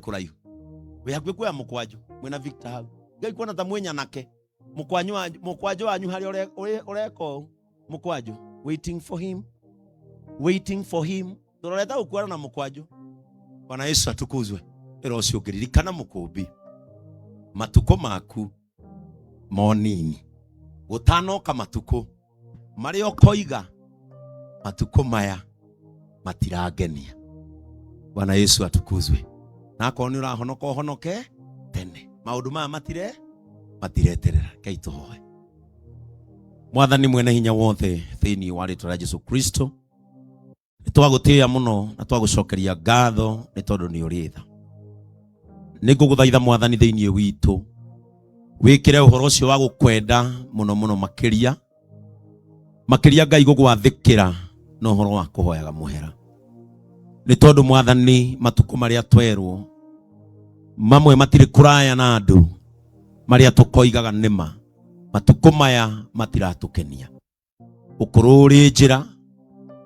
kuraihu we hakwe kwa mukwanju mwena Victor hau ngai kuona ta mwenya nake mukwanju wanyu hari ureko mukwanju waiting for him turoreta ukwara na mukwanju. Bwana Yesu atukuzwe. Ero ciongiririkana mukumbi matuko maku monini gutanoka matuko mari okoiga matuko maya matiragenia. Bwana Yesu atukuzwe. Nako ni urahonoka honoke tene maundu maya matireterera kaituhoe. Mwathani mwene hinya wothe thiini wa ritwa rĩa Jesu Kristo nitwagutia muno na twagucokeria ngatho ni tondu ni uri tha. Ninguguthaitha Mwathani thiini witu wikire uhoro ucio wa gukwenda muno makiria Ngai gugwathikira no uhoro wa kuhoyaga muhera. Ni tondu Mwathani matuko maria twerwo mamwe matiri kuraya na andu maria tukoigaga nima matuko maya matiratukenia. Ukururi njira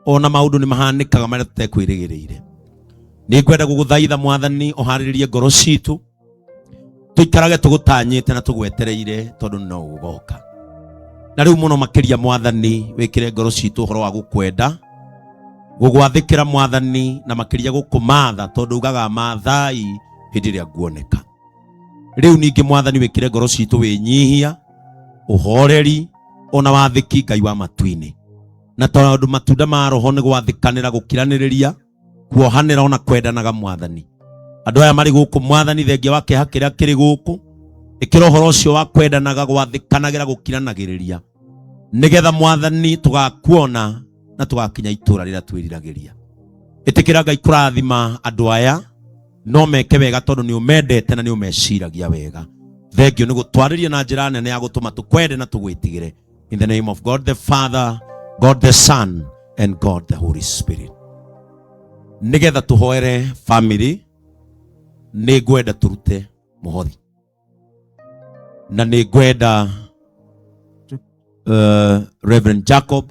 ona maundu ni mahanikaga maria tutekwirigiriire. Ni ngwenda guguthaitha Mwathani uhariririe ngoro citu tuikarage tugutanyite na tugwetereire tondu no ugoka. Na riu muno makiria Mwathani wikire ngoro citu uhoro wa gukwenda gugwathikira Mwathani na makiria gukumatha tondu ugaga mathai hindi ria nguoneka. Riu ningi Mwathani wikire ngoro citu winyihia uhoreri ona wathiki Ngai wa matuini na tondu matunda ma roho ni gwathikanira gukiraniriria kuohanira ona kwendanaga Mwathani. Andu aya mari guku Mwathani thengia wa kiha kiria kiri guku ikira uhoro ucio wa kwendanaga gwathikanagira gukiranagiriria nigetha Mwathani tugakuona na tugakinya itura rira twiriragiria. Itikira Ngai kurathima andu aya no meke wega tondu ni umendete na ni umeciragia wega. Thengio ni gutwariria na njira nene ya gutuma tukwende na tugwitigire. In the name of God the Father, God the Son and God the Holy Spirit. Nigetha tuhoere family ni ngwenda turute muhothi na ni ngwenda Reverend Jacob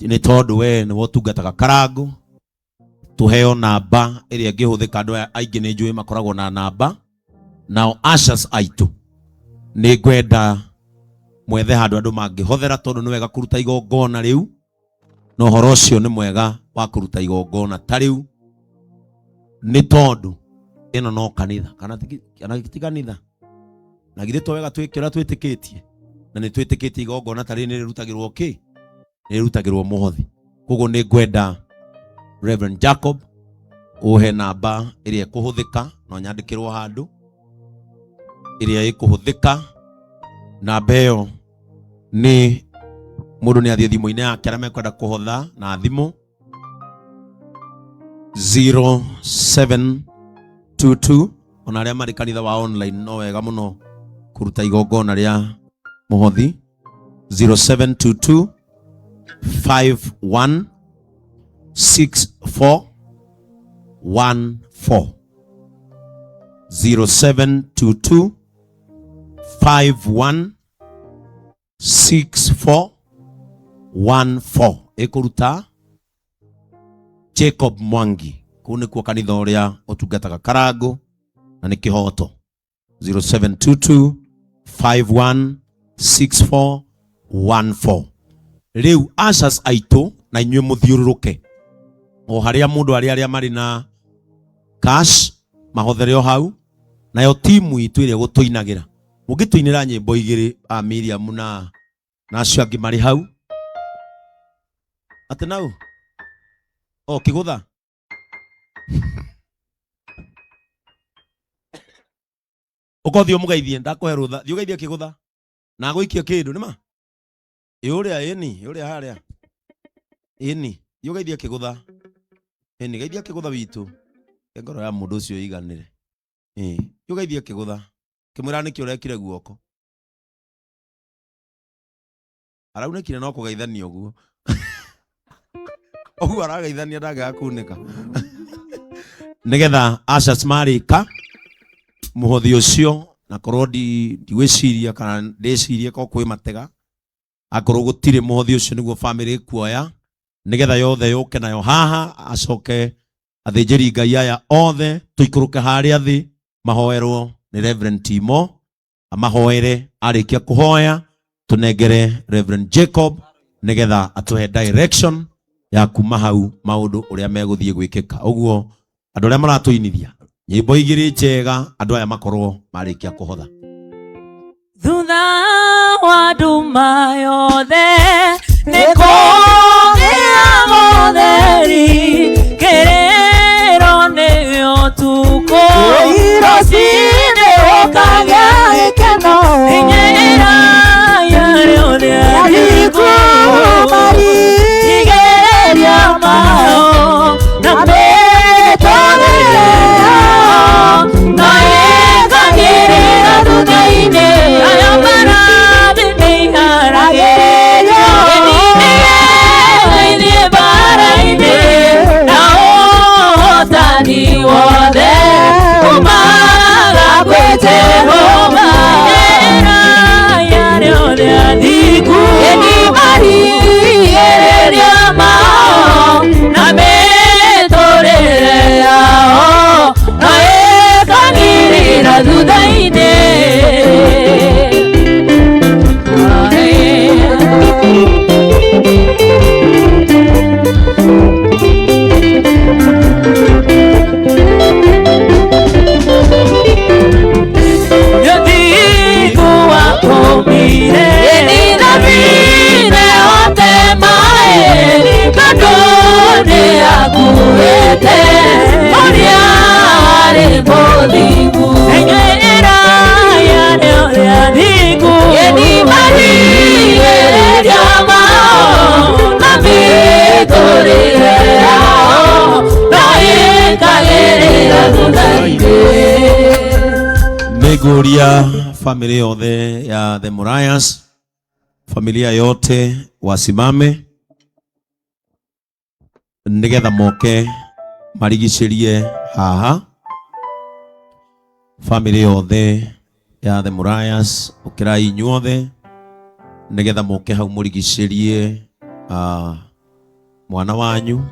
ni tondu we ni wotungataga Karangu tuheo namba iria ngihuthika. Andu aingi ni njui makoragwo na namba nao ashas aitu ni ngwenda mwethe handu andu mangihothera tondu ni wega kuruta igongona riu no horo ucio ni mwega wa kuruta igongona ta riu ni tondu ino no kanitha kana gitiganitha na githe to wega twikira twitikitie na ni twitikitie igongona ta ri ni rutagirwo ki ni rutagirwo muhothi. Koguo ni ngwenda Reverend Jacob uhe namba iria ikuhuthika no nyandikirwo handu iria ikuhuthika. Namba iyo ni mundu ni athie thimu-ini yake ara mekwenda kuhotha na thimu 0722 ona aria mari kanitha wa online no wega muno kuruta igongona ria muhothi 0722 51 64 14 0722 51 64 14 ikuruta Jacob Mwangi kuni kwa kanitha uria utungataga Karangu na ni kihoto 0722 51 64 14. Riu ashas aitu na inywe muthiururuke o haria mundu aria mari na cash mahothereo hau na yo timu itu iria gutuinagira mugituinira nyimbo igiri a Miriam na acio angi mari hau atenau o kigutha ukothio mugeithie ndakuhe rutha thio geithie kigutha na guikia kindu nima iuria iuria haria thio geithie kigutha geithia kigutha witu ngoro ya mundu ucio iganire thio geithie kigutha kimwira niki urekire guoko araunekire no kugeithania uguo ogu arageithania ndaga kunika nigetha ashas marika muhothi ucio na korwo ndiwiciria kana ndiciria ko kwi matega akorwo gutire muhothi ucio niguo family kuoya nigetha yothe yuke nayo haha acoke athĩnjĩri Ngai aya othe tuikuruke haria thi mahoerwo ni Reverend Timo amahoere. Arikia kuhoya tunengere Reverend Jacob nigetha atuhe direction ya kuma hau maundu uria meguthie gwikika. Uguo andu aria maratuinithia nyimbo igiri njega andu aya makorwo marikia kuhotha. Thutha wa nduma yothe niko theri kerero ni otuko irosine okagya ekeno inyera yarione ariko mari igeria mao na betore na ekagirira dunaine ayamara bini harageyo enine baraine na otani wode umaga kwete homa era yarione adiku eni mari ereria mao na betore yao na ekagirira dunaine Niguria familia yothe ya The Murayas, familia yote wasimame nigetha moke marigicerie haha. Familia yothe ya The Murayas ukirai inyuothe nigetha moke hau murigicerie mwana wanyu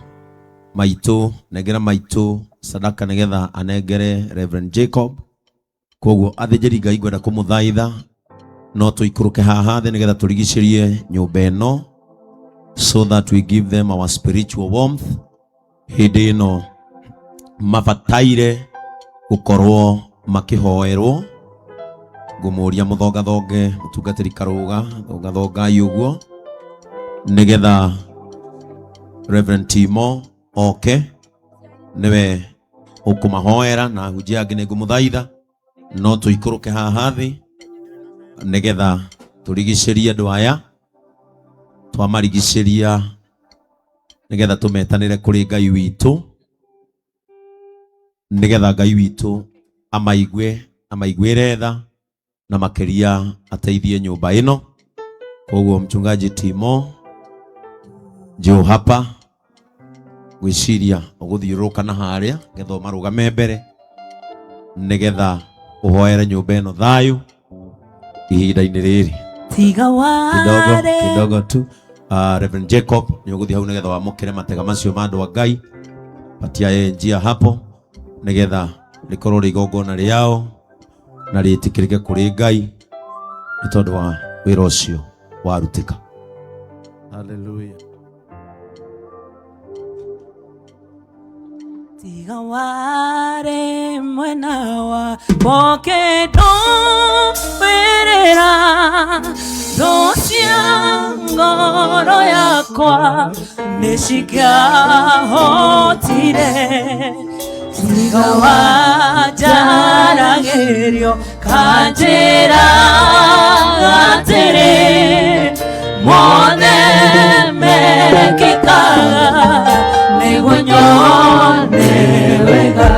maitu negera maitu sadaka nigetha anengere Reverend Jacob. Koguo athĩnjĩri Ngai ngwenda kumuthaitha no tuikuruke haha thĩ nigetha turigicerie nyumba ĩno so that we give them our spiritual warmth. Hĩndĩ ĩno mabataire gukorwo makihoerwo. Ngũmũria mũthongathonge mũtungatĩri Karũga thongathongai ũguo nigetha Reverend Timo oke niwe ukumahoera na hunjia angĩ nĩngũmũthaitha no tuikuruke haha thĩ nigetha turigicerie andu aya twamarigiceria nigetha tumetanire kuri Ngai witu nigetha Ngai witu amaiguire tha na makeria ateithie nyumba ino. Koguo mchungaji Timo njoo hapa gwiciria uguthiuruka na haria getho marugame mbere nigetha uhoere nyumba ino thayu ihinda-inĩ rĩrĩ. Tiga ware kidogo tu. Reverend Jacob ni uguthi hau nigetha wamukire matega macio ma andu a Ngai patia ye njia hapo nigetha rikorwo ri igongona riao na ritikirike kuri Ngai ni tondu wa wira ucio warutika. Hallelujah. Tiga ware mwena wa poketo werera dosia ngoro yakwa nishikahotire. Tiga wajaragerio kanjira gatere mone mekikaga nigunyone wega.